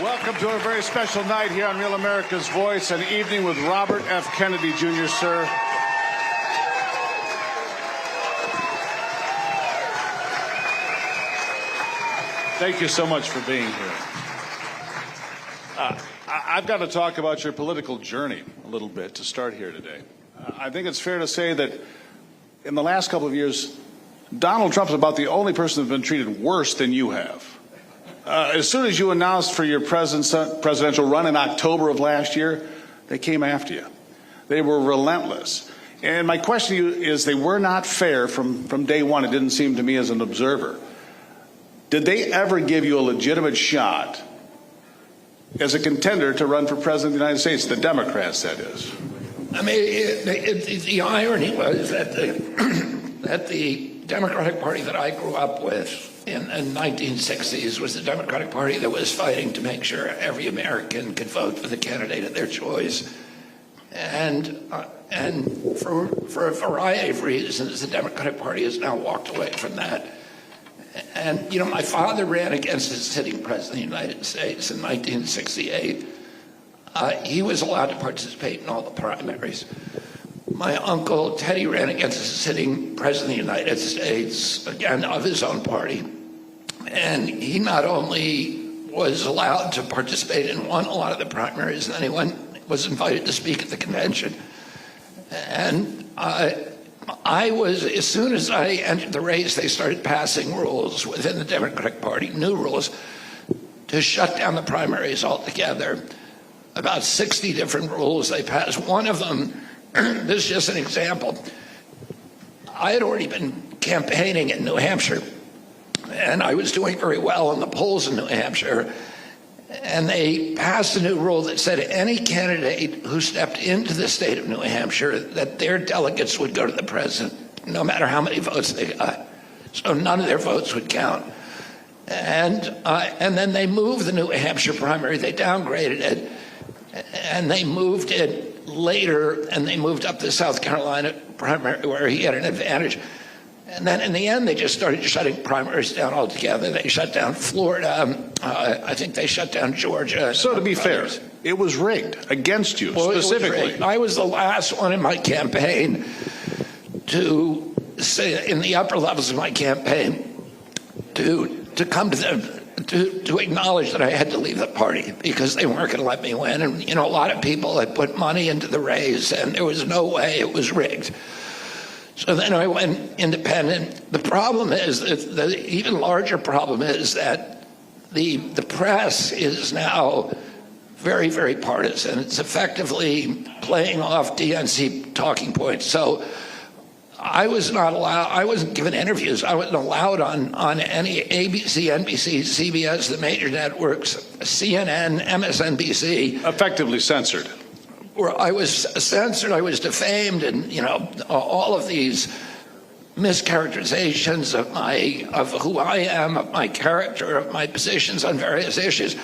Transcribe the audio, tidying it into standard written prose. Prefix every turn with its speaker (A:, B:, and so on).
A: Welcome to a very special night here on Real America's Voice, an evening with Robert F. Kennedy Jr., sir. Thank you so much for being here. I've got to talk about your political journey a little bit to start here today. I think it's fair to say that in the last couple of years, Donald Trump is about the only person who's been treated worse than you have. As soon as you announced for your presidential run in October of last year, they came after you. They were relentless. And my question to you is, they were not fair from day one, it didn't seem to me as an observer. Did they ever give you a legitimate shot as a contender to run for president of the United States, the Democrats, that is?
B: I mean, the irony was that the Democratic Party that I grew up with in the 1960s was the Democratic Party that was fighting to make sure every American could vote for the candidate of their choice. And for a variety of reasons, the Democratic Party has now walked away from that. And, you know, my father ran against the sitting president of the United States in 1968. He was allowed to participate in all the primaries. My uncle Teddy ran against the sitting president of the United States, again, of his own party. And he not only was allowed to participate and won a lot of the primaries, and then he was invited to speak at the convention. And I was, as soon as I entered the race, they started passing rules within the Democratic Party, new rules, to shut down the primaries altogether. About 60 different rules they passed. One of them, this is just an example. I had already been campaigning in New Hampshire, and I was doing very well in the polls in New Hampshire. And they passed a new rule that said any candidate who stepped into the state of New Hampshire, that their delegates would go to the president, no matter how many votes they got. So none of their votes would count. And then they moved the New Hampshire primary, they downgraded it, and they moved it later, and they moved up the South Carolina primary where he had an advantage. And then in the end, they just started shutting primaries down altogether. They shut down Florida. I think they shut down Georgia.
A: So to be fair, it was rigged against you, specifically.
B: I was the last one in my campaign to say, in the upper levels of my campaign, to come to them, to acknowledge that I had to leave the party because they weren't going to let me win. And, you know, a lot of people had put money into the race, and there was no way it was rigged. So then I went independent. The problem is, the even larger problem is that the press is now very, very partisan. It's effectively playing off DNC talking points. So I was not allowed, I wasn't given interviews. I wasn't allowed on any ABC, NBC, CBS, the major networks, CNN, MSNBC.
A: Effectively censored.
B: Where I was censored, I was defamed, and, you know, all of these mischaracterizations of who I am, of my character, of my positions on various issues.